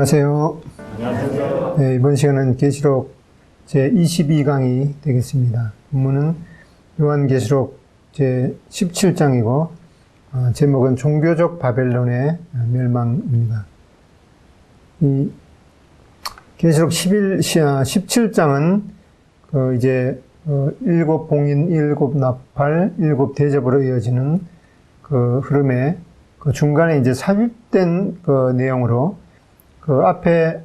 안녕하세요. 네, 이번 시간은 계시록 제22강이 되겠습니다. 본문은 요한계시록 제17장이고 제목은 종교적 바벨론의 멸망입니다. 이 계시록 17장은 이제 일곱 봉인, 일곱 나팔, 일곱 대접으로 이어지는 그 흐름에 그 중간에 이제 삽입된 그 내용으로 그 앞에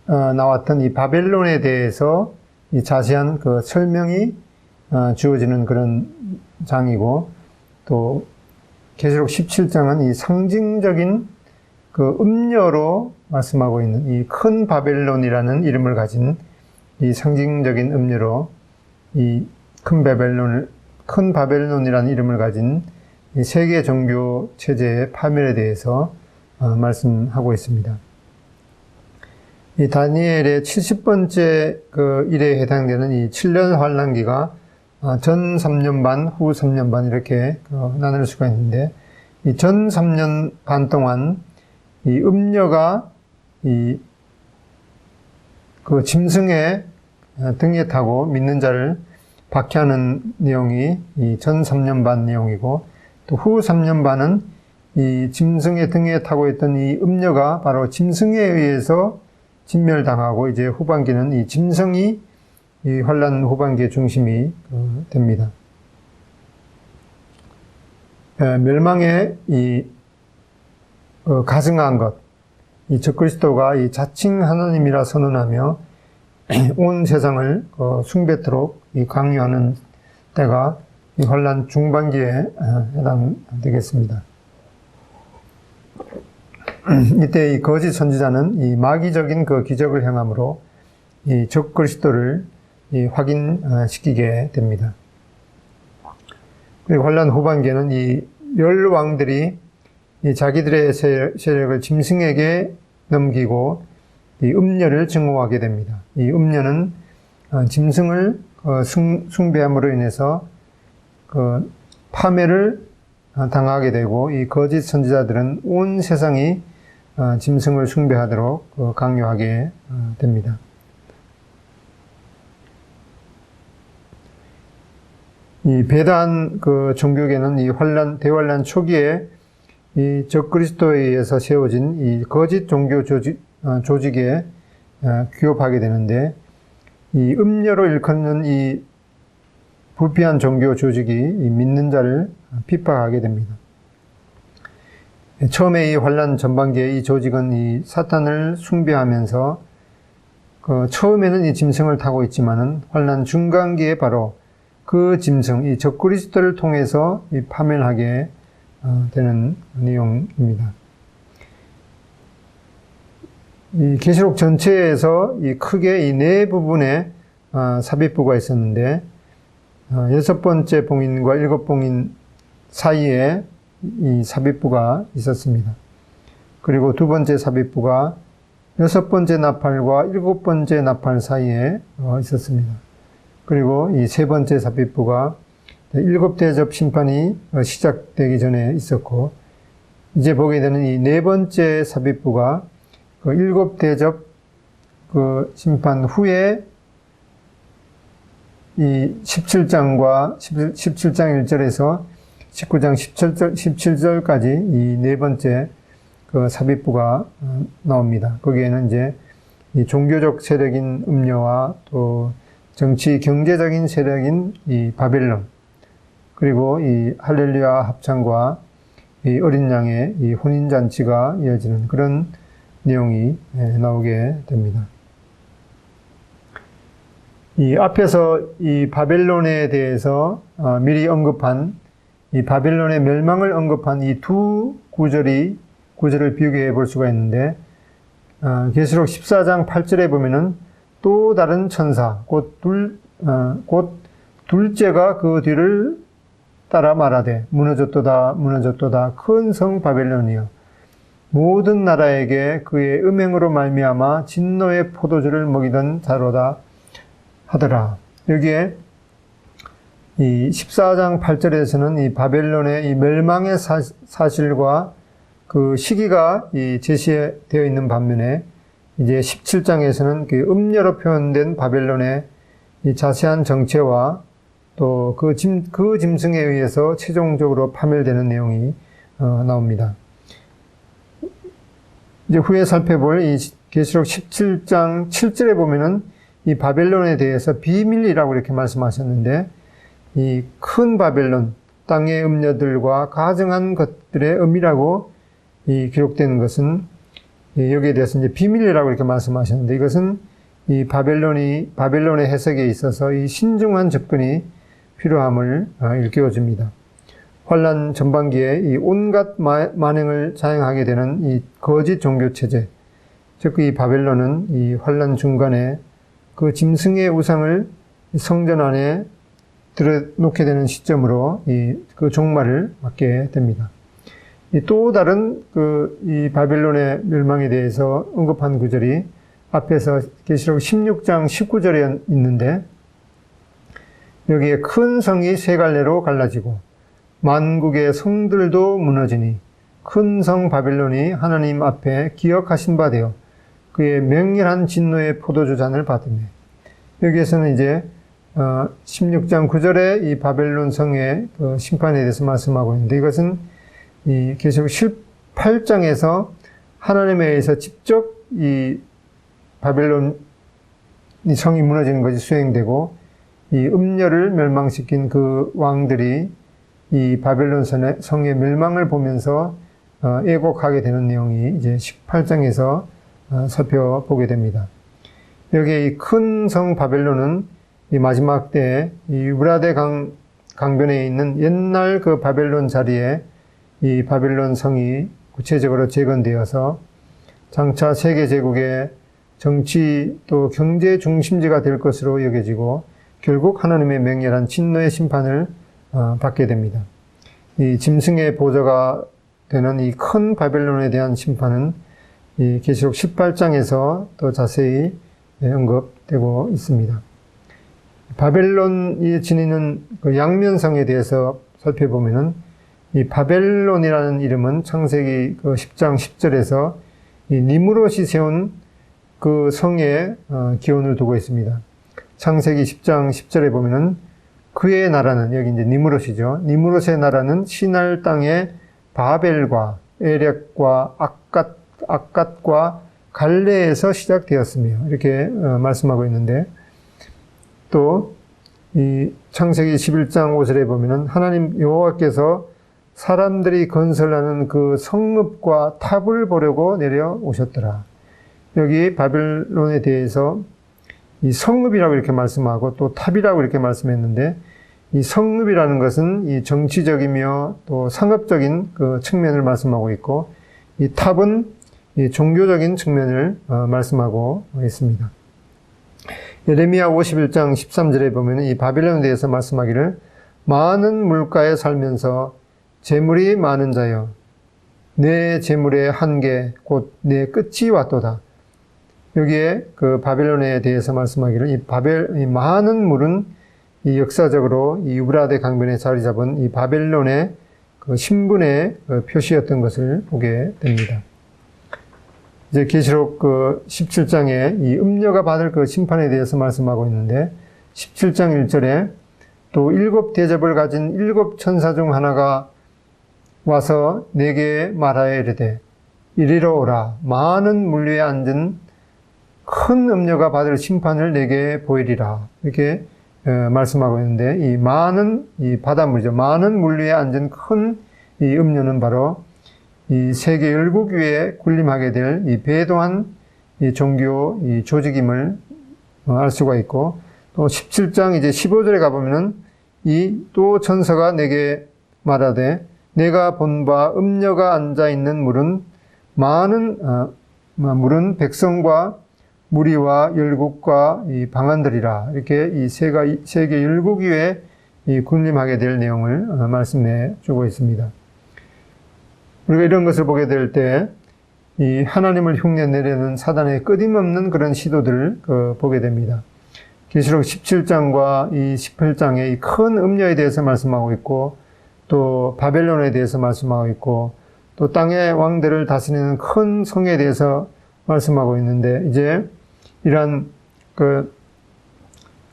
나왔던 이 바벨론에 대해서 이 자세한 그 설명이 주어지는 그런 장이고, 또 계시록 17장은 이 상징적인 그 음료로 말씀하고 있는 이 큰 바벨론이라는 이름을 가진 이 상징적인 음료로 이 큰 바벨론이라는 이름을 가진 이 세계 종교 체제의 파멸에 대해서 말씀하고 있습니다. 이 다니엘의 70번째 그 일에 해당되는 이 7년 환란기가 전 3년 반, 후 3년 반 이렇게 나눌 수가 있는데, 이 전 3년 반 동안 이 음녀가 이 그 짐승의 등에 타고 믿는 자를 박해하는 내용이 이 전 3년 반 내용이고, 또 후 3년 반은 이 짐승의 등에 타고 있던 이 음녀가 바로 짐승에 의해서 진멸당하고, 이제 후반기는 이 짐승이 이 환란 후반기의 중심이 됩니다. 멸망에 이 가증한 것, 이 적그리스도가 이 자칭 하나님이라 선언하며 온 세상을 숭배토록 이 강요하는 때가 이 환란 중반기에 해당되겠습니다. 이때 이 거짓 선지자는 이 마귀적인 그 기적을 행함으로 이 적그리스도를 이 확인시키게 됩니다. 그리고 환란 후반기에는 이 열 왕들이 이 자기들의 세력을 짐승에게 넘기고 이 음녀를 증오하게 됩니다. 이 음녀는 짐승을 숭배함으로 인해서 그 파멸을 당하게 되고, 이 거짓 선지자들은 온 세상이 짐승을 숭배하도록 강요하게 됩니다. 이 배단 그 종교계는 이 대환란 초기에 이 적그리스도에 의해서 세워진 이 거짓 종교 조직에 규합하게 되는데, 이 음녀로 일컫는 이 부패한 종교 조직이 이 믿는 자를 핍박하게 됩니다. 처음에 이 환란 전반기에 이 조직은 이 사탄을 숭배하면서 처음에는 이 짐승을 타고 있지만은 환란 중간기에 바로 그 짐승, 이 적그리스도를 통해서 이 파멸하게 되는 내용입니다. 이 계시록 전체에서 이 크게 이 네 부분의 삽입부가 있었는데, 6번째 봉인과 7봉인 사이에 이 삽입부가 있었습니다. 그리고 두 번째 삽입부가 6번째 나팔과 7번째 나팔 사이에 있었습니다. 그리고 이 세 번째 삽입부가 7대접 심판이 시작되기 전에 있었고, 이제 보게 되는 이 네 번째 삽입부가 그 7대접 그 심판 후에 이 17장과 17장 1절에서 19장 17절까지 이 네 번째 그 삽입부가 나옵니다. 거기에는 이제 이 종교적 세력인 음녀와 또 정치 경제적인 세력인 이 바벨론, 그리고 이 할렐루야 합창과 이 어린 양의 이 혼인잔치가 이어지는 그런 내용이 나오게 됩니다. 이 앞에서 이 바벨론에 대해서 미리 언급한 이 바벨론의 멸망을 언급한 이 두 구절을 비교해 볼 수가 있는데, 계시록 14장 8절에 보면은 또 다른 천사, 곧 둘째가 그 뒤를 따라 말하되 무너졌도다 무너졌도다 큰 성 바벨론이여 모든 나라에게 그의 음행으로 말미암아 진노의 포도주를 먹이던 자로다 하더라. 여기에 이 14장 8절에서는 이 바벨론의 이 멸망의 사실과 그 시기가 제시되어 있는 반면에 이제 17장에서는 그 음녀로 표현된 바벨론의 이 자세한 정체와 또 그 짐승에 의해서 최종적으로 파멸되는 내용이 나옵니다. 이제 후에 살펴볼 이 계시록 17장 7절에 보면은 이 바벨론에 대해서 비밀이라고 이렇게 말씀하셨는데, 이 큰 바벨론, 땅의 음녀들과 가증한 것들의 음이라고 기록되는 것은 여기에 대해서 이제 비밀이라고 이렇게 말씀하셨는데, 이것은 이 바벨론의 해석에 있어서 이 신중한 접근이 필요함을 일깨워줍니다. 환란 전반기에 이 온갖 만행을 자행하게 되는 이 거짓 종교 체제, 즉 이 바벨론은 이 환란 중간에 그 짐승의 우상을 성전 안에 들여놓게 되는 시점으로 그 종말을 맞게 됩니다. 또 다른 이 바벨론의 멸망에 대해서 언급한 구절이 앞에서 계시록 16장 19절에 있는데, 여기에 큰 성이 세 갈래로 갈라지고 만국의 성들도 무너지니 큰 성 바벨론이 하나님 앞에 기억하신 바 되어 그의 맹렬한 진노의 포도주 잔을 받으며, 여기에서는 이제 16장 9절에 이 바벨론 성의 그 심판에 대해서 말씀하고 있는데, 이것은 이 계시록 18장에서 하나님에 의해서 직접 이 바벨론 이 성이 무너지는 것이 수행되고, 이 음녀를 멸망시킨 그 왕들이 이 바벨론 성의 멸망을 보면서 애곡하게 되는 내용이 이제 18장에서 살펴보게 됩니다. 여기에 이 큰 성 바벨론은 이 마지막 때에 이 유브라데 강변에 있는 옛날 그 바벨론 자리에 이 바벨론 성이 구체적으로 재건되어서 장차 세계 제국의 정치 또 경제 중심지가 될 것으로 여겨지고, 결국 하나님의 맹렬한 진노의 심판을 받게 됩니다. 이 짐승의 보좌가 되는 이 큰 바벨론에 대한 심판은 이 계시록 18장에서 또 자세히 언급되고 있습니다. 바벨론이 지니는 그 양면성에 대해서 살펴보면은, 이 바벨론이라는 이름은 창세기 그 10장 10절에서 이 니므롯이 세운 그 성에 기원을 두고 있습니다. 창세기 10장 10절에 보면은 그의 나라는, 여기 이제 니므롯이죠. 니므롯의 나라는 시날 땅의 바벨과 에렉과 악갓과 갈레에서 시작되었으며, 이렇게 말씀하고 있는데, 또 이 창세기 11장 5절에 보면은 하나님 여호와께서 사람들이 건설하는 그 성읍과 탑을 보려고 내려오셨더라. 여기 바벨론에 대해서 이 성읍이라고 이렇게 말씀하고 또 탑이라고 이렇게 말씀했는데, 이 성읍이라는 것은 이 정치적이며 또 상업적인 그 측면을 말씀하고 있고, 이 탑은 이 종교적인 측면을 말씀하고 있습니다. 예레미야 51장 13절에 보면 이 바벨론에 대해서 말씀하기를, 많은 물가에 살면서 재물이 많은 자여, 내 재물의 한계 곧 내 끝이 왔도다. 여기에 그 바벨론에 대해서 말씀하기를, 이 많은 물은 이 역사적으로 이 유브라데 강변에 자리 잡은 이 바벨론의 그 신분의 그 표시였던 것을 보게 됩니다. 이제 계시록 그 17장에 이 음녀가 받을 그 심판에 대해서 말씀하고 있는데, 17장 1절에 또 7 대접을 가진 7 천사 중 하나가 와서 내게 말하여 이르되, 이리로 오라. 많은 물 위에 앉은 큰 음녀가 받을 심판을 내게 보이리라. 이렇게 말씀하고 있는데, 이 많은 이 바닷물이죠. 많은 물 위에 앉은 큰 이 음녀는 바로 이 세계 열국 위에 군림하게 될 이 배도한 이 종교 이 조직임을 알 수가 있고, 또 17장 이제 15절에 가보면은 이 또 천사가 내게 말하되, 내가 본 바 음녀가 앉아 있는 물은 물은 백성과 무리와 열국과 이 방언들이라. 이렇게 이 세계 열국 위에 이 군림하게 될 내용을 말씀해 주고 있습니다. 우리가 이런 것을 보게 될 때 이 하나님을 흉내내려는 사단의 끊임없는 그런 시도들을 보게 됩니다. 계시록 17장과 이 18장에 이 큰 음녀에 대해서 말씀하고 있고, 또 바벨론에 대해서 말씀하고 있고, 또 땅의 왕들을 다스리는 큰 성에 대해서 말씀하고 있는데, 이제 이러한 그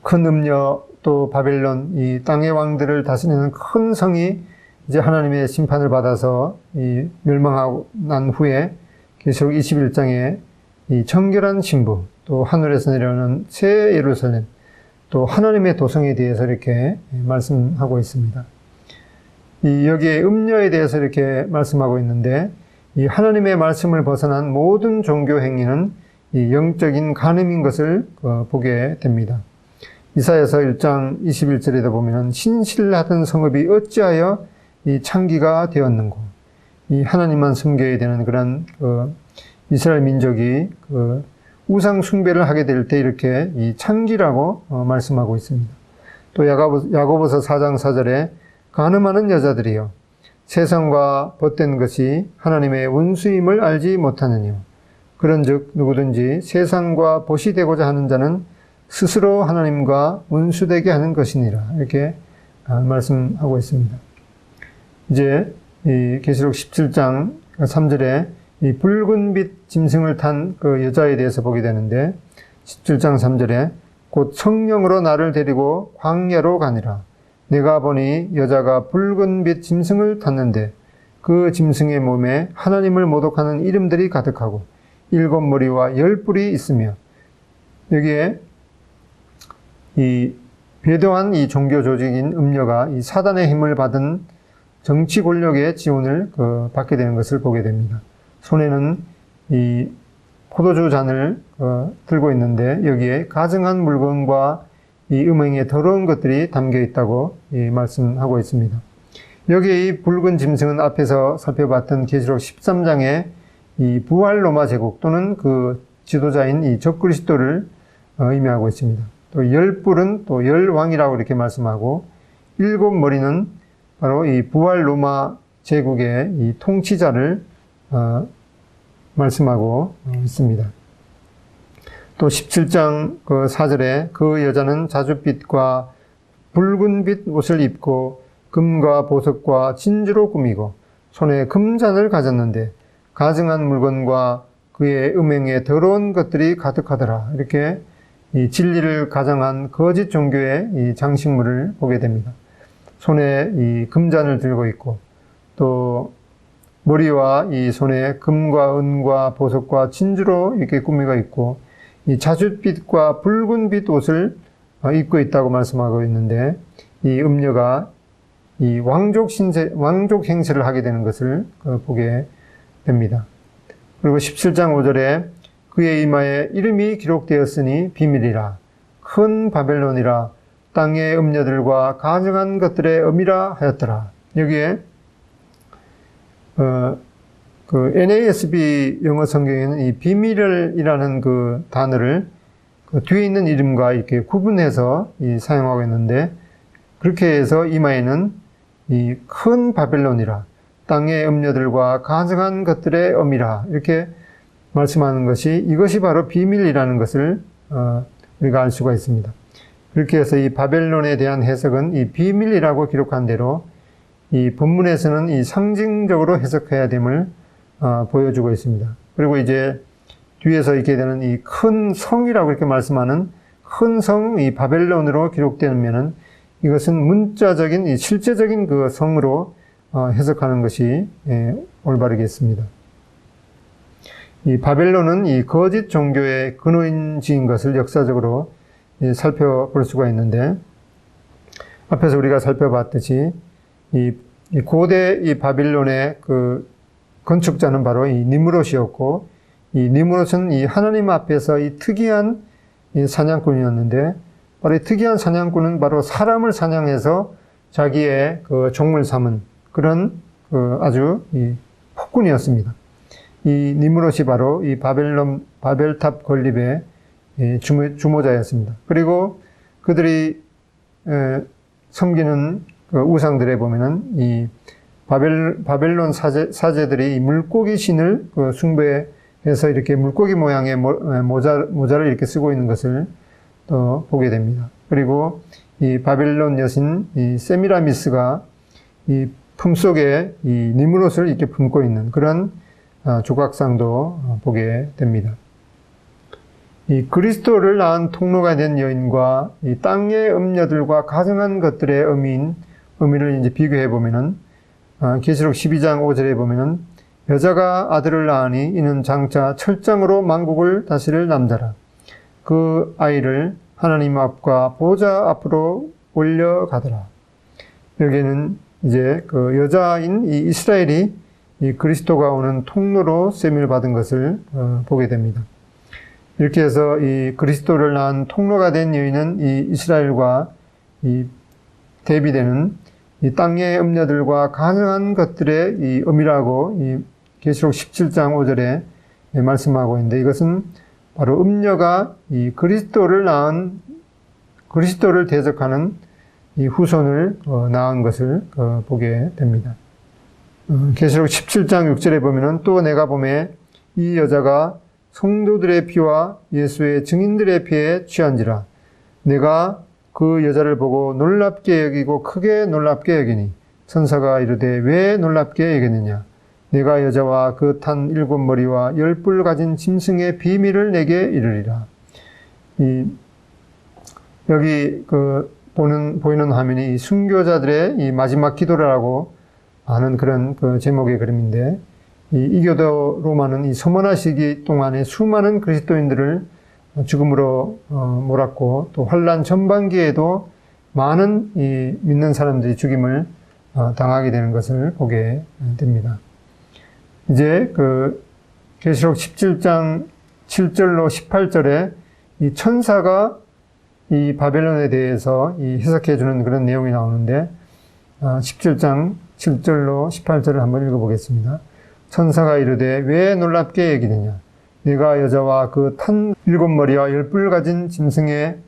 큰 음녀 또 바벨론, 이 땅의 왕들을 다스리는 큰 성이 이제 하나님의 심판을 받아서 이 멸망하고 난 후에 계시록 21장에 이 정결한 신부, 또 하늘에서 내려오는 새 예루살렘, 또 하나님의 도성에 대해서 이렇게 말씀하고 있습니다. 이 여기에 음녀에 대해서 이렇게 말씀하고 있는데, 이 하나님의 말씀을 벗어난 모든 종교 행위는 이 영적인 간음인 것을 보게 됩니다. 이사야서 1장 21절에도 보면은 신실하던 성읍이 어찌하여 이 창기가 되었는고, 이 하나님만 섬겨야 되는 그런 이스라엘 민족이 우상 숭배를 하게 될 때 이렇게 이 창기라고 말씀하고 있습니다. 또 야고보서 4장 4절에 간음하는 여자들이여 세상과 벗된 것이 하나님의 원수임을 알지 못하느뇨. 그런즉 누구든지 세상과 벗이 되고자 하는 자는 스스로 하나님과 원수되게 하는 것이니라. 이렇게 말씀하고 있습니다. 이제 이 계시록 17장 3절에 이 붉은 빛 짐승을 탄 그 여자에 대해서 보게 되는데, 17장 3절에 곧 성령으로 나를 데리고 광야로 가니라. 내가 보니 여자가 붉은 빛 짐승을 탔는데 그 짐승의 몸에 하나님을 모독하는 이름들이 가득하고 7머리와 10뿔이 있으며, 여기에 이 배도한 이 종교 조직인 음녀가 이 사단의 힘을 받은 정치 권력의 지원을 받게 되는 것을 보게 됩니다. 손에는 이 포도주 잔을 들고 있는데, 여기에 가증한 물건과 이 음행의 더러운 것들이 담겨 있다고 말씀하고 있습니다. 여기에 이 붉은 짐승은 앞에서 살펴봤던 계시록 13장의 이 부활 로마 제국 또는 그 지도자인 이 적그리스도를 의미하고 있습니다. 또 10뿔은 또 10왕이라고 이렇게 말씀하고, 7머리는 바로 이 부활 로마 제국의 이 통치자를 말씀하고 있습니다. 또 17장 4절에 그 여자는 자줏빛과 붉은빛 옷을 입고 금과 보석과 진주로 꾸미고 손에 금잔을 가졌는데 가증한 물건과 그의 음행에 더러운 것들이 가득하더라. 이렇게 이 진리를 가장한 거짓 종교의 이 장식물을 보게 됩니다. 손에 이 금잔을 들고 있고, 또 머리와 이 손에 금과 은과 보석과 진주로 이렇게 꾸미고 있고, 이 자줏빛과 붉은빛 옷을 입고 있다고 말씀하고 있는데, 이 음녀가 이 왕족 행세를 하게 되는 것을 보게 됩니다. 그리고 17장 5절에 그의 이마에 이름이 기록되었으니 비밀이라, 큰 바벨론이라, 땅의 음녀들과 가증한 것들의 엄이라 하였더라. 여기에 그 NASB 영어 성경에는 이 비밀이라는 그 단어를 그 뒤에 있는 이름과 이렇게 구분해서 사용하고 있는데, 그렇게 해서 이마에는 이 큰 바벨론이라, 땅의 음녀들과 가증한 것들의 엄이라, 이렇게 말씀하는 것이, 이것이 바로 비밀이라는 것을 우리가 알 수가 있습니다. 그렇게 해서 이 바벨론에 대한 해석은 이 비밀이라고 기록한 대로 이 본문에서는 이 상징적으로 해석해야 됨을 보여주고 있습니다. 그리고 이제 뒤에서 있게 되는 이 큰 성이라고 이렇게 말씀하는 큰 성, 이 바벨론으로 기록되면은 이것은 문자적인, 이 실제적인 그 성으로 해석하는 것이 올바르겠습니다. 이 바벨론은 이 거짓 종교의 근원지인 것을 역사적으로 살펴볼 수가 있는데, 앞에서 우리가 살펴봤듯이 이 고대 이 바빌론의 그 건축자는 바로 이 니므롯이었고, 이 니므롯은 이 하나님 앞에서 이 특이한 이 사냥꾼이었는데, 바로 이 특이한 사냥꾼은 바로 사람을 사냥해서 자기의 그 종을 삼은 그런 그 아주 이 폭군이었습니다. 이 니므롯이 바로 이 바벨탑 건립의 주모자였습니다. 그리고 그들이 섬기는 그 우상들에 보면은 이 바벨론 사제들이 이 물고기 신을 그 숭배해서 이렇게 물고기 모양의 모자를 이렇게 쓰고 있는 것을 또 보게 됩니다. 그리고 이 바벨론 여신 이 세미라미스가 이 품속에 이 니무롯을 이렇게 품고 있는 그런 조각상도 보게 됩니다. 이 그리스도를 낳은 통로가 된 여인과 이 땅의 음녀들과 가증한 것들의 의미를 이제 비교해 보면은 계시록 12장 5절에 보면은 여자가 아들을 낳으니 이는 장차 철장으로 만국을 다스릴 남자라. 그 아이를 하나님 앞과 보좌 앞으로 올려가더라. 여기에는 이제 그 여자인 이 이스라엘이 이 그리스도가 오는 통로로 셈을 받은 것을 보게 됩니다. 이렇게 해서 이 그리스도를 낳은 통로가 된 여인은 이 이스라엘과 이 대비되는 이 땅의 음녀들과 가증한 것들의 이 의미라고 이 계시록 17장 5절에 말씀하고 있는데, 이것은 바로 음녀가 이 그리스도를 대적하는 이 후손을 낳은 것을 보게 됩니다. 계시록 17장 6절에 보면은 또 내가 보매 이 여자가 성도들의 피와 예수의 증인들의 피에 취한지라. 내가 그 여자를 보고 놀랍게 여기고 크게 놀랍게 여기니 천사가 이르되 왜 놀랍게 여겼느냐. 내가 여자와 그 탄 7머리와 10뿔 가진 짐승의 비밀을 내게 이르리라. 여기 보이는 화면이 이 순교자들의 이 마지막 기도라고 하는 그런 제목의 그림인데, 이 이교도 로마는 이 서머나 시기 동안에 수많은 그리스도인들을 죽음으로 몰았고, 또 환란 전반기에도 많은 이 믿는 사람들이 죽임을 당하게 되는 것을 보게 됩니다. 이제 계시록 17장 7절로 18절에 이 천사가 이 바벨론에 대해서 이 해석해 주는 그런 내용이 나오는데, 17장 7절로 18절을 한번 읽어보겠습니다. 천사가 이르되 왜 놀랍게 여기느냐. 내가 여자와 그 탄 7머리와 10뿔 가진 짐승의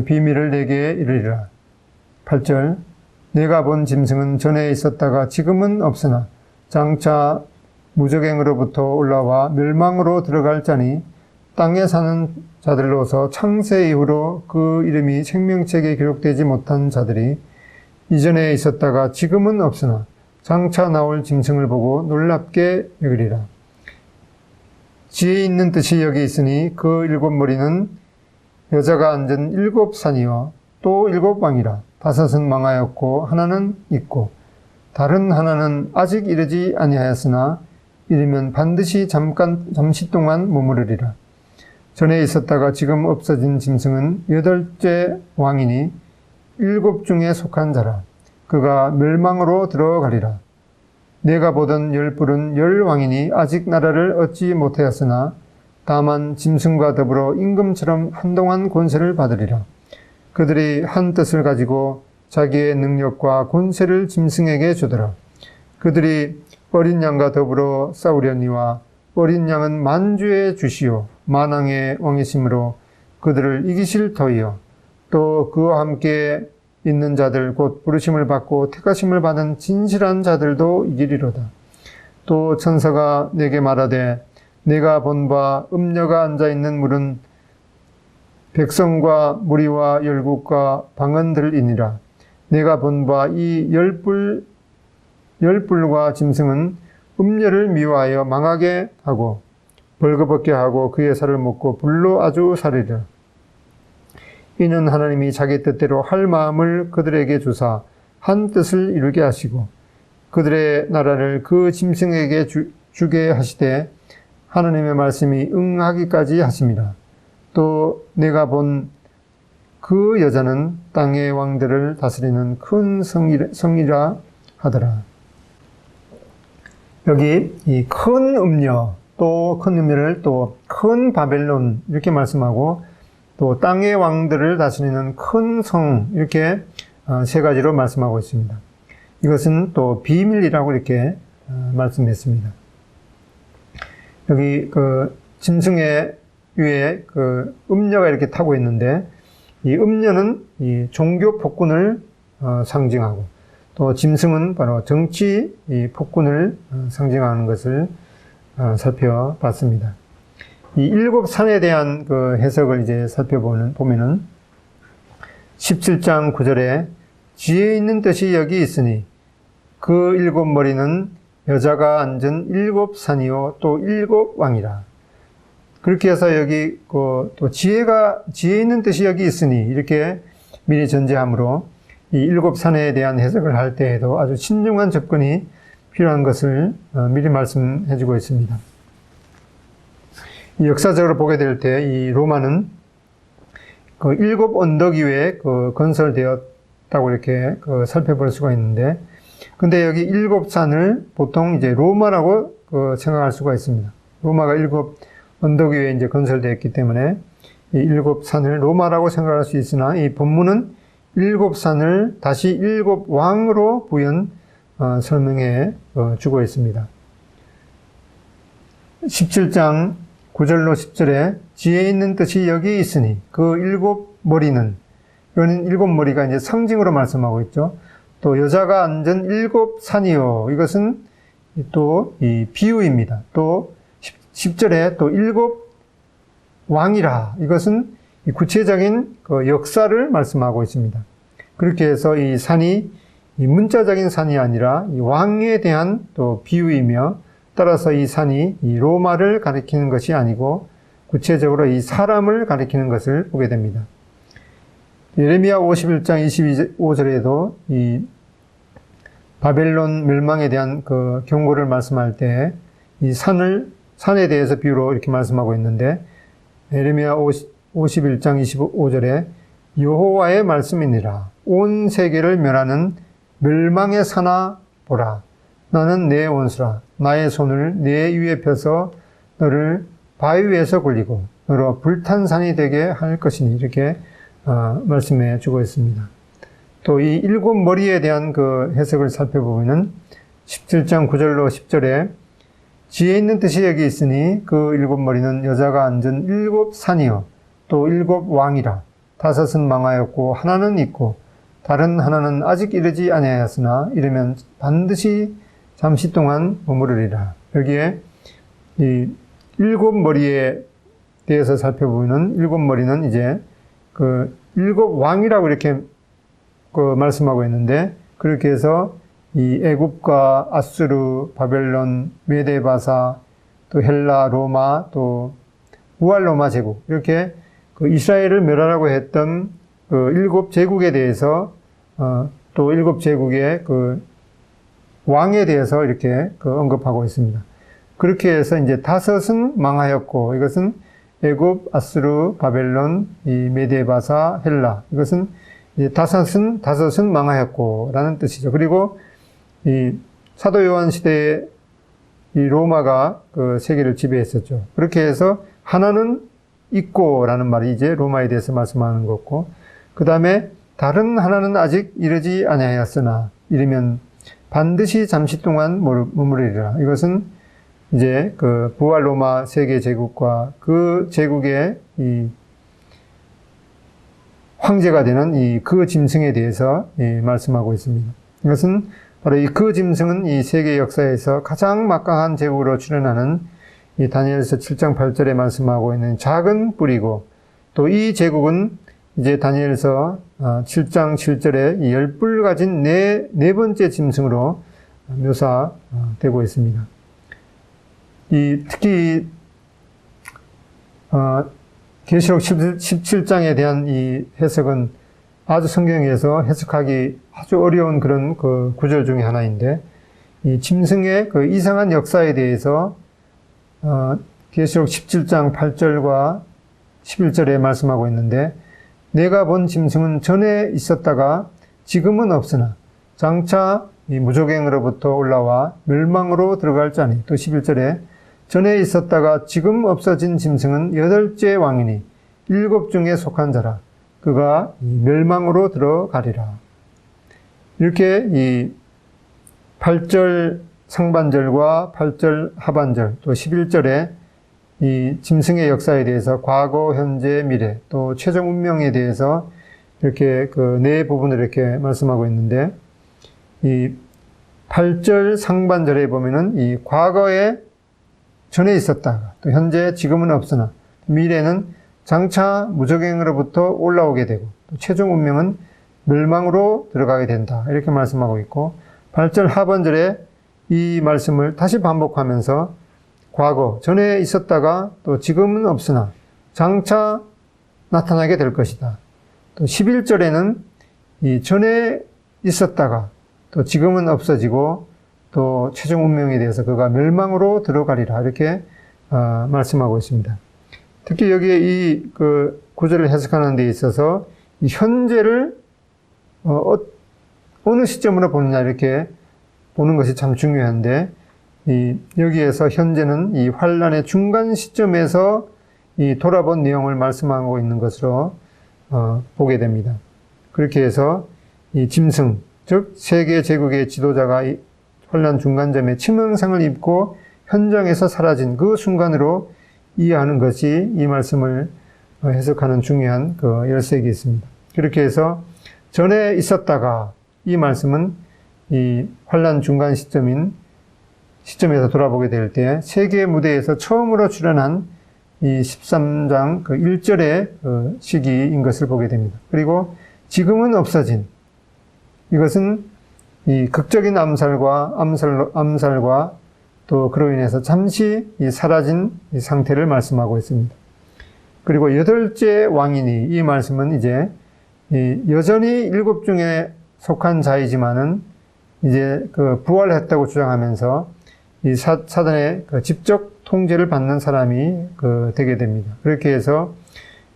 비밀을 내게 이르리라. 8절. 내가 본 짐승은 전에 있었다가 지금은 없으나 장차 무적행으로부터 올라와 멸망으로 들어갈 자니 땅에 사는 자들로서 창세 이후로 그 이름이 생명책에 기록되지 못한 자들이 이전에 있었다가 지금은 없으나 장차 나올 짐승을 보고 놀랍게 여기리라. 지혜 있는 뜻이 여기 있으니 그 7머리는 여자가 앉은 7산이요 또 7왕이라. 5은 망하였고 하나는 있고 다른 하나는 아직 이르지 아니하였으나 이르면 반드시 잠시 동안 머무르리라. 전에 있었다가 지금 없어진 짐승은 8째 왕이니 7 중에 속한 자라. 그가 멸망으로 들어가리라. 내가 보던 10뿔은 10왕이니 아직 나라를 얻지 못하였으나 다만 짐승과 더불어 임금처럼 한동안 권세를 받으리라. 그들이 한 뜻을 가지고 자기의 능력과 권세를 짐승에게 주더라. 그들이 어린 양과 더불어 싸우려니와 어린 양은 만주의 주시요 만왕의 왕이심으로 그들을 이기실 터이요 또 그와 함께 있는 자들 곧 부르심을 받고 택하심을 받은 진실한 자들도 이기리로다. 또 천사가 내게 말하되 내가 본 바 음녀가 앉아있는 물은 백성과 무리와 열국과 방언들이니라. 내가 본 바 이 10뿔과 짐승은 음녀를 미워하여 망하게 하고 벌거벗게 하고 그의 살을 먹고 불로 아주 살리리라. 이는 하나님이 자기 뜻대로 할 마음을 그들에게 주사 한 뜻을 이루게 하시고 그들의 나라를 그 짐승에게 주게 하시되 하나님의 말씀이 응하기까지 하심이라. 또 내가 본 그 여자는 땅의 왕들을 다스리는 큰 성이라 하더라. 여기 이 큰 음녀, 또 큰 음녀를 또 큰 바벨론 이렇게 말씀하고 또 땅의 왕들을 다스리는 큰 성 이렇게 세 가지로 말씀하고 있습니다. 이것은 또 비밀이라고 이렇게 말씀했습니다. 여기 짐승의 위에 음녀가 이렇게 타고 있는데 이 음녀는 이 종교 폭군을 상징하고 또 짐승은 바로 정치 이 폭군을 상징하는 것을 살펴봤습니다. 이 7산에 대한 해석을 이제 살펴보면은 17장 9절에 지혜 있는 뜻이 여기 있으니 그 일곱 머리는 여자가 앉은 일곱 산이요 또 일곱 왕이라. 그렇게 해서 여기 또 지혜 있는 뜻이 여기 있으니 이렇게 미리 전제하므로 이 일곱 산에 대한 해석을 할 때에도 아주 신중한 접근이 필요한 것을 미리 말씀해 주고 있습니다. 역사적으로 보게 될 때 이 로마는 그 일곱 언덕 위에 건설되었다고 이렇게 살펴볼 수가 있는데, 근데 여기 일곱 산을 보통 이제 로마라고 생각할 수가 있습니다. 로마가 일곱 언덕 위에 이제 건설되었기 때문에 이 일곱 산을 로마라고 생각할 수 있으나 이 본문은 일곱 산을 다시 일곱 왕으로 설명해 주고 있습니다. 17장 9절로 10절에 지혜 있는 뜻이 여기 있으니 그 일곱 머리는, 이거는 일곱 머리가 이제 상징으로 말씀하고 있죠. 또 여자가 앉은 일곱 산이요, 이것은 또 이 비유입니다. 또 10절에 또 일곱 왕이라, 이것은 이 구체적인 역사를 말씀하고 있습니다. 그렇게 해서 이 산이 이 문자적인 산이 아니라 이 왕에 대한 또 비유이며, 따라서 이 산이 이 로마를 가리키는 것이 아니고 구체적으로 이 사람을 가리키는 것을 보게 됩니다. 예레미야 51장 25절에도 이 바벨론 멸망에 대한 경고를 말씀할 때 이 산에 대해서 비유로 이렇게 말씀하고 있는데, 예레미야 51장 25절에 여호와의 말씀이니라. 온 세계를 멸하는 멸망의 산아 보라. 나는 내 원수라. 나의 손을 내 위에 펴서 너를 바위 위에서 굴리고 너로 불탄 산이 되게 할 것이니, 이렇게 말씀해 주고 있습니다. 또 이 일곱 머리에 대한 해석을 살펴보면 17장 9절로 10절에 지혜 있는 뜻이 여기 있으니 그 일곱 머리는 여자가 앉은 일곱 산이요 또 일곱 왕이라. 다섯은 망하였고 하나는 있고 다른 하나는 아직 이르지 아니하였으나 이르면 반드시 잠시 동안 머무르리라. 여기에 이 일곱 머리에 대해서 살펴보면 일곱 머리는 이제 일곱 왕이라고 이렇게 말씀하고 있는데, 그렇게 해서 이 애굽과 아수르, 바벨론, 메데바사, 또 헬라, 로마, 또 우알 로마 제국, 이렇게 이스라엘을 멸하라고 했던 일곱 제국에 대해서 또 일곱 제국의 왕에 대해서 이렇게 언급하고 있습니다. 그렇게 해서 이제 다섯은 망하였고, 이것은 애굽, 아수르, 바벨론, 이 메데바사, 헬라, 이것은 이제 다섯은 망하였고 라는 뜻이죠. 그리고 이 사도 요한 시대에 이 로마가 세계를 지배했었죠. 그렇게 해서 하나는 있고 라는 말이 이제 로마에 대해서 말씀하는 거고, 그 다음에 다른 하나는 아직 이르지 아니하였으나 이르면 반드시 잠시 동안 머무르리라. 이것은 이제 부활 로마 세계 제국과 그 제국의 이 황제가 되는 그 짐승에 대해서 말씀하고 있습니다. 이것은 바로 그 짐승은 이 세계 역사에서 가장 막강한 제국으로 출현하는 이 다니엘서 7장 8절에 말씀하고 있는 작은 뿔이고, 또 이 제국은 이제 다니엘서 7장 7절에 이 10뿔 가진 네 번째 짐승으로 묘사되고 있습니다. 특히 계시록 17장에 대한 이 해석은 아주 성경에서 해석하기 아주 어려운 그런 구절 중에 하나인데, 이 짐승의 이상한 역사에 대해서 계시록 17장 8절과 11절에 말씀하고 있는데, 내가 본 짐승은 전에 있었다가 지금은 없으나 장차 이 무조갱으로부터 올라와 멸망으로 들어갈 자니, 또 11절에 전에 있었다가 지금 없어진 짐승은 8째 왕이니 7 중에 속한 자라. 그가 멸망으로 들어가리라. 이렇게 이 8절 상반절과 8절 하반절, 또 11절에 이 짐승의 역사에 대해서 과거, 현재, 미래, 또 최종 운명에 대해서 이렇게 네 부분을 이렇게 말씀하고 있는데, 이 8절 상반절에 보면은 이 과거에 전에 있었다가, 또 현재, 지금은 없으나, 미래는 장차 무저갱으로부터 올라오게 되고, 또 최종 운명은 멸망으로 들어가게 된다. 이렇게 말씀하고 있고, 8절 하반절에 이 말씀을 다시 반복하면서 과거, 전에 있었다가 또 지금은 없으나 장차 나타나게 될 것이다. 또 11절에는 이 전에 있었다가 또 지금은 없어지고 또 최종 운명에 대해서 그가 멸망으로 들어가리라 이렇게 말씀하고 있습니다. 특히 여기에 이 구절을 해석하는 데 있어서 이 현재를 어느 시점으로 보느냐 이렇게 보는 것이 참 중요한데 여기에서 현재는 이 환란의 중간 시점에서 이 돌아본 내용을 말씀하고 있는 것으로 보게 됩니다. 그렇게 해서 이 짐승, 즉 세계 제국의 지도자가 이 환란 중간점에 치명상을 입고 현장에서 사라진 그 순간으로 이해하는 것이 이 말씀을 해석하는 중요한 열쇠가 있습니다. 그렇게 해서 전에 있었다가 이 말씀은 이 환란 중간 시점에서 돌아보게 될 때 세계 무대에서 처음으로 출연한 이 13장 1절의 시기인 것을 보게 됩니다. 그리고 지금은 없어진 이것은 이 극적인 암살과 또 그로 인해서 잠시 사라진 이 상태를 말씀하고 있습니다. 그리고 8째 왕이니 이 말씀은 이제 여전히 7 중에 속한 자이지만은 이제 부활했다고 주장하면서 이 사단의 직접 통제를 받는 사람이 되게 됩니다. 그렇게 해서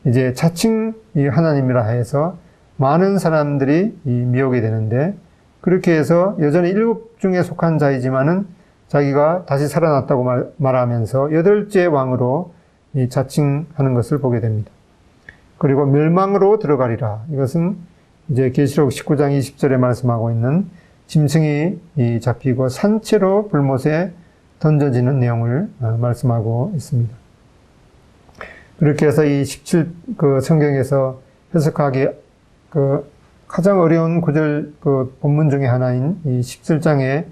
이제 자칭 이 하나님이라 해서 많은 사람들이 미혹이 되는데 그렇게 해서 여전히 7 중에 속한 자이지만은 자기가 다시 살아났다고 말하면서 8째 왕으로 자칭하는 것을 보게 됩니다. 그리고 멸망으로 들어가리라. 이것은 이제 계시록 19장 20절에 말씀하고 있는 짐승이 잡히고 산채로 불못에 던져지는 내용을 말씀하고 있습니다. 그렇게 해서 이 17 성경에서 해석하기 가장 어려운 구절 본문 중에 하나인 이 17장의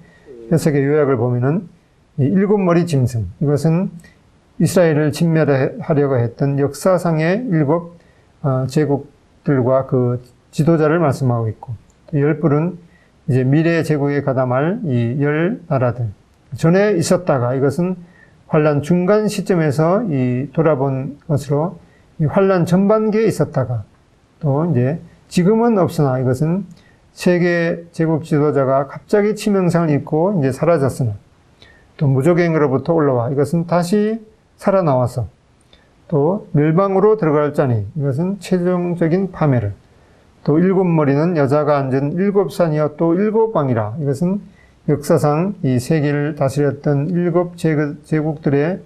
해석의 요약을 보면은 이 7머리 짐승 이것은 이스라엘을 진멸하려고 했던 역사상의 7 제국들과 그 지도자를 말씀하고 있고 10뿔은 이제 미래 제국에 가담할 이 10 나라들 전에 있었다가 이것은 환란 중간 시점에서 돌아본 것으로 이 환란 전반기에 있었다가 또 이제 지금은 없으나 이것은 세계 제국 지도자가 갑자기 치명상을 입고 이제 사라졌으나 또 무적행으로부터 올라와 이것은 다시 살아나와서 또 멸망으로 들어갈 자니 이것은 최종적인 파멸을 또 7머리는 여자가 앉은 7산이요 또 7왕이라 이것은 역사상 이 세계를 다스렸던 7 제국들의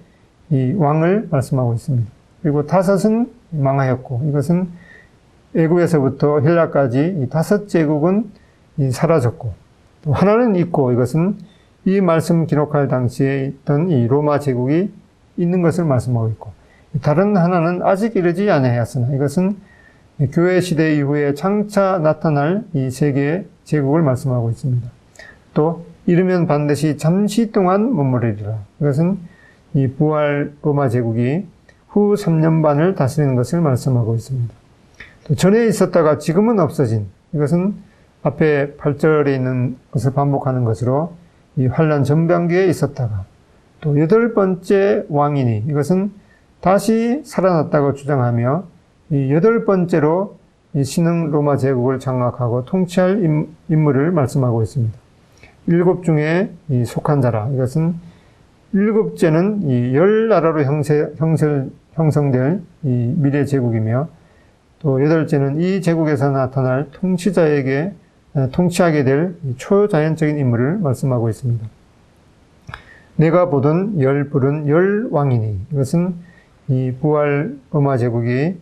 이 왕을 말씀하고 있습니다. 그리고 5은 망하였고 이것은 애굽에서부터 헬라까지 이 5 제국은 사라졌고 또 하나는 있고 이것은 이 말씀 기록할 당시에 있던 이 로마 제국이 있는 것을 말씀하고 있고 다른 하나는 아직 이르지 아니하였으나 이것은 교회 시대 이후에 장차 나타날 이 세계 제국을 말씀하고 있습니다. 또 이르면 반드시 잠시 동안 머무르리라. 이것은 이 부활 로마 제국이 후 3년 반을 다스리는 것을 말씀하고 있습니다. 또 전에 있었다가 지금은 없어진 이것은 앞에 8절에 있는 것을 반복하는 것으로 이 환란 전반기에 있었다가 또 8번째 왕이니 이것은 다시 살아났다고 주장하며 이 8번째로 이 신흥 로마 제국을 장악하고 통치할 인물을 말씀하고 있습니다. 7 중에 이 속한 자라. 이것은 7째는 이 10 나라로 형성될 이 미래 제국이며 또 8째는 이 제국에서 나타날 통치자에게 통치하게 될 초자연적인 인물을 말씀하고 있습니다. 내가 보던 10뿔은 10 왕이니 이것은 이 부활 로마 제국이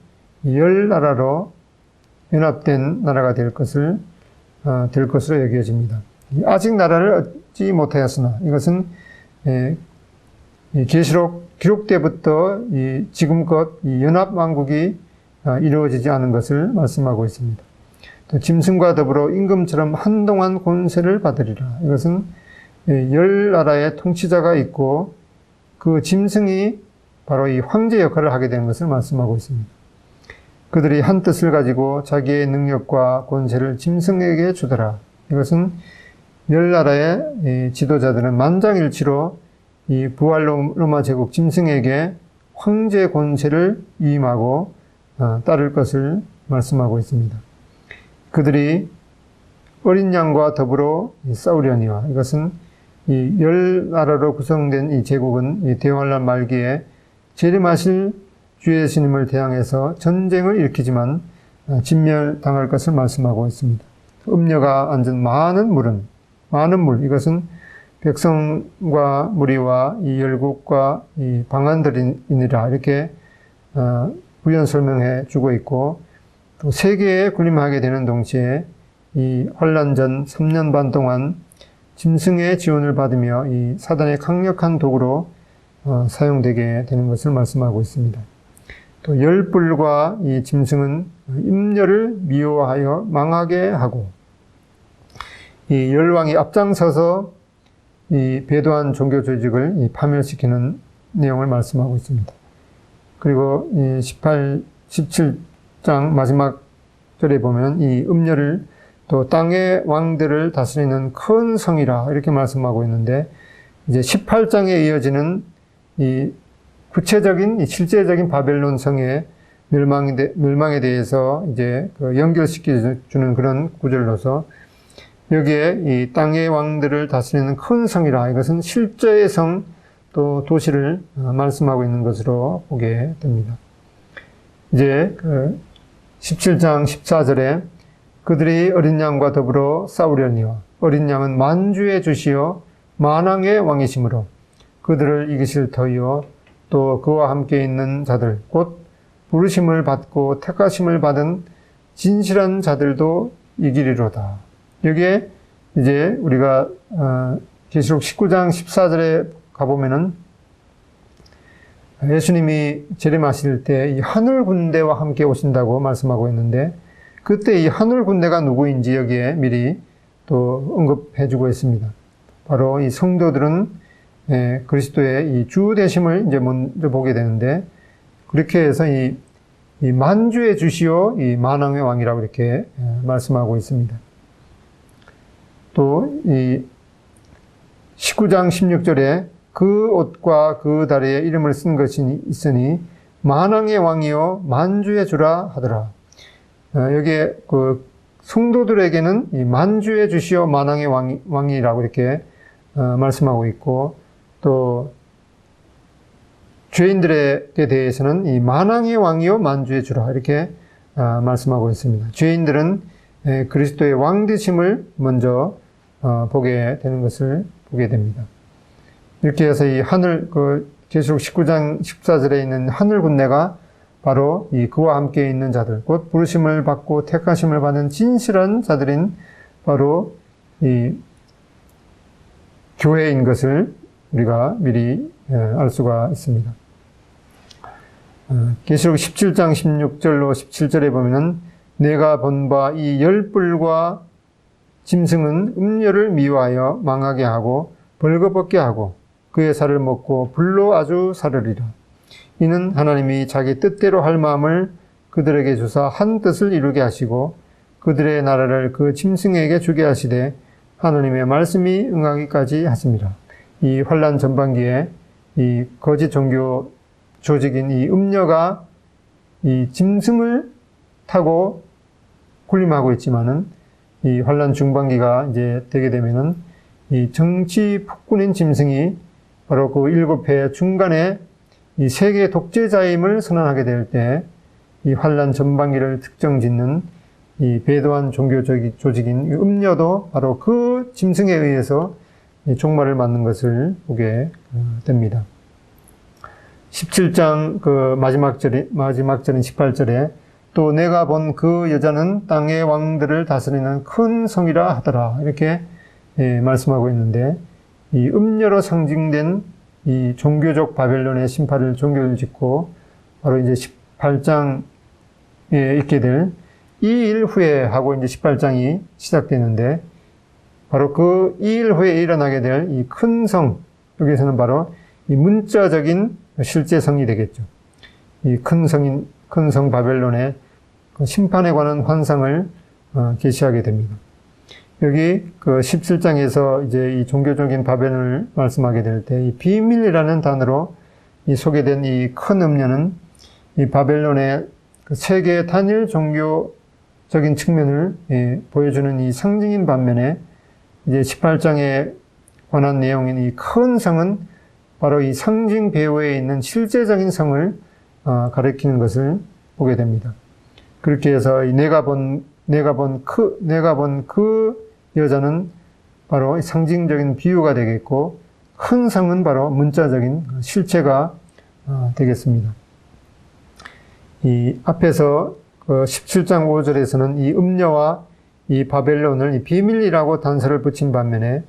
10 나라로 연합된 나라가 될 것으로 여겨집니다. 아직 나라를 얻지 못하였으나 이것은 계시록 기록 때부터 지금껏 연합 왕국이 이루어지지 않은 것을 말씀하고 있습니다. 또 짐승과 더불어 임금처럼 한동안 권세를 받으리라. 이것은 10 나라의 통치자가 있고 그 짐승이 바로 이 황제 역할을 하게 되는 것을 말씀하고 있습니다. 그들이 한 뜻을 가지고 자기의 능력과 권세를 짐승에게 주더라. 이것은 열 나라의 지도자들은 만장일치로 이 부활 로마 제국 짐승에게 황제 권세를 위임하고 따를 것을 말씀하고 있습니다. 그들이 어린 양과 더불어 싸우려니와, 이것은 이 열 나라로 구성된 이 제국은 이 대환란 말기에 재림하실 주 예수님을 대항해서 전쟁을 일으키지만 진멸당할 것을 말씀하고 있습니다. 음녀가 앉은 많은 물, 이것은 백성과 무리와 이 열국과 이 방언들이니라, 이렇게 부연 설명해 주고 있고, 또 세계에 군림하게 되는 동시에 이 환란 전 3년 반 동안 짐승의 지원을 받으며 이 사단의 강력한 도구로 사용되게 되는 것을 말씀하고 있습니다. 또 열불과 이 짐승은 임녀를 미워하여 망하게 하고, 이 열왕이 앞장서서 이 배도한 종교 조직을 파멸시키는 내용을 말씀하고 있습니다. 그리고 이 17장 마지막 절에 보면 이 음녀를 또 땅의 왕들을 다스리는 큰 성이라 이렇게 말씀하고 있는데, 이제 18장에 이어지는 이 구체적인 이 실제적인 바벨론 성의 멸망에 대해서 이제 연결시켜 주는 그런 구절로서, 여기에 이 땅의 왕들을 다스리는 큰 성이라, 이것은 실제의 성 또 도시를 말씀하고 있는 것으로 보게 됩니다. 이제 17장 14절에 그들이 어린 양과 더불어 싸우려니와, 어린 양은 만주의 주시요 만왕의 왕이시므로 그들을 이기실 터이요 또 그와 함께 있는 자들 곧 부르심을 받고 택하심을 받은 진실한 자들도 이기리로다. 여기에 이제 우리가 계시록 19장 14절에 가보면은 예수님이 재림하실 때 이 하늘 군대와 함께 오신다고 말씀하고 있는데, 그때 이 하늘 군대가 누구인지 여기에 미리 또 언급해 주고 있습니다. 바로 이 성도들은 그리스도의 이 주 되심을 이제 먼저 보게 되는데, 그렇게 해서 이 만주의 주시요 이 만왕의 왕이라고 이렇게 말씀하고 있습니다. 또 이 19장 16절에 그 옷과 그 다리에 이름을 쓴 것이 있으니 만왕의 왕이요 만주의 주라 하더라. 여기에 그 성도들에게는 이 만주의 주시요 만왕의 왕이라고 이렇게 말씀하고 있고, 또 죄인들에게 대해서는 이 만왕의 왕이요 만주의 주라 이렇게 말씀하고 있습니다. 죄인들은 그리스도의 왕 되심을 먼저 보게 되는 것을 보게 됩니다. 이렇게 해서 이 계시록 19장 14절에 있는 하늘 군대가 바로 이 그와 함께 있는 자들, 곧 부르심을 받고 택하심을 받은 진실한 자들인 바로 이 교회인 것을 우리가 미리 알 수가 있습니다. 계시록 17장 16절로 17절에 보면은 내가 본 바 이 열불과 짐승은 음녀를 미워하여 망하게 하고 벌거벗게 하고 그의 살을 먹고 불로 아주 사르리라. 이는 하나님이 자기 뜻대로 할 마음을 그들에게 주사 한 뜻을 이루게 하시고 그들의 나라를 그 짐승에게 주게 하시되 하나님의 말씀이 응하기까지 하십니다. 이 환란 전반기에 이 거짓 종교 조직인 이 음녀가 이 짐승을 타고 군림하고 있지만은, 이 환란 중반기가 이제 되게 되면은 이 정치 폭군인 짐승이 바로 그 7회 중간에 이 세계 독재자임을 선언하게 될 때 이 환란 전반기를 특정 짓는 이 배도한 종교 조직인 음녀도 바로 그 짐승에 의해서 종말을 맞는 것을 보게 됩니다. 17장 그 마지막 절인 18절에 또 내가 본 그 여자는 땅의 왕들을 다스리는 큰 성이라 하더라. 이렇게 말씀하고 있는데, 이 음녀로 상징된 이 종교적 바벨론의 심판을 종교를 짓고 바로 이제 18장에 있게 될 이 일 후에 하고 이제 18장이 시작되는데, 바로 그 이 일 후에 일어나게 될 이 큰 성, 여기서는 바로 이 문자적인 실제 성이 되겠죠. 이 큰 성 바벨론의 그 심판에 관한 환상을 계시하게 됩니다. 여기 그 17장에서 이제 이 종교적인 바벨론을 말씀하게 될 때 이 비밀이라는 단어로 이 소개된 이 큰 음녀는 이 바벨론의 그 세계 단일 종교적인 측면을 보여주는 이 상징인 반면에 이제 18장에 관한 내용인 이 큰 성은 바로 이 상징 배후에 있는 실제적인 성을 가리키는 것을 보게 됩니다. 그렇게 해서 이 내가 본 그 여자는 바로 상징적인 비유가 되겠고, 큰 성은 바로 문자적인 실체가 되겠습니다. 이 앞에서 그 17장 5절에서는 이 음녀와 이 바벨론을 이 비밀이라고 단서를 붙인 반면에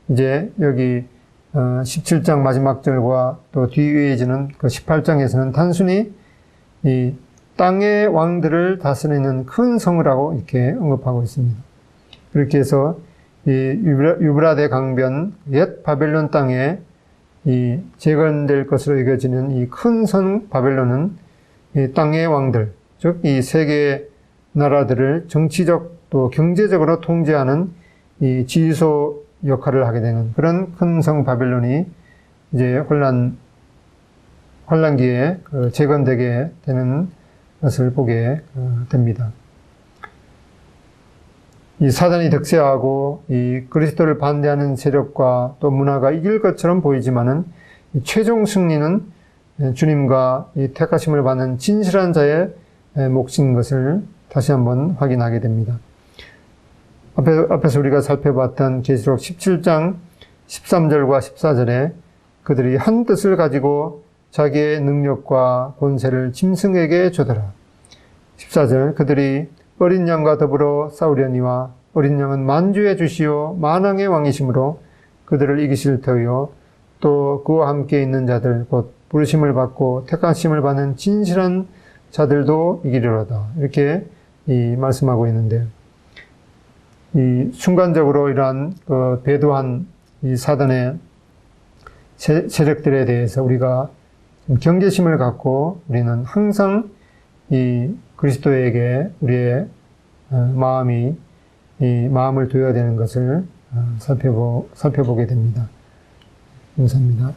이제 여기 17장 마지막 절과 또 뒤에 이어지는 그 18장에서는 단순히 이 땅의 왕들을 다스리는 큰 성이라고 이렇게 언급하고 있습니다. 그렇게 해서 이 유브라데 강변 옛 바벨론 땅에 이 재건될 것으로 여겨지는 이 큰 성 바벨론은 이 땅의 왕들, 즉 이 세계 나라들을 정치적 또 경제적으로 통제하는 이 지휘소 역할을 하게 되는 그런 큰 성 바벨론이 이제 환란기에 재건되게 되는 것을 보게 됩니다. 이 사단이 득세하고 이 그리스도를 반대하는 세력과 또 문화가 이길 것처럼 보이지만은 이 최종 승리는 주님과 이 택하심을 받는 진실한 자의 몫인 것을 다시 한번 확인하게 됩니다. 앞에서 우리가 살펴봤던 계시록 17장 13절과 14절에 그들이 한 뜻을 가지고 자기의 능력과 권세를 짐승에게 주더라. 14절 그들이 어린 양과 더불어 싸우려니와 어린 양은 만주의 주시요 만왕의 왕이시므로 그들을 이기실 터이요 또 그와 함께 있는 자들 곧 부르심을 받고 택하심을 받는 진실한 자들도 이기리로다. 이렇게 말씀하고 있는데, 이 순간적으로 이러한 배도한 이 사단의 세력들에 대해서 우리가 경계심을 갖고 우리는 항상 이 그리스도에게 우리의 마음을 둬야 되는 것을 살펴보게 됩니다. 감사합니다.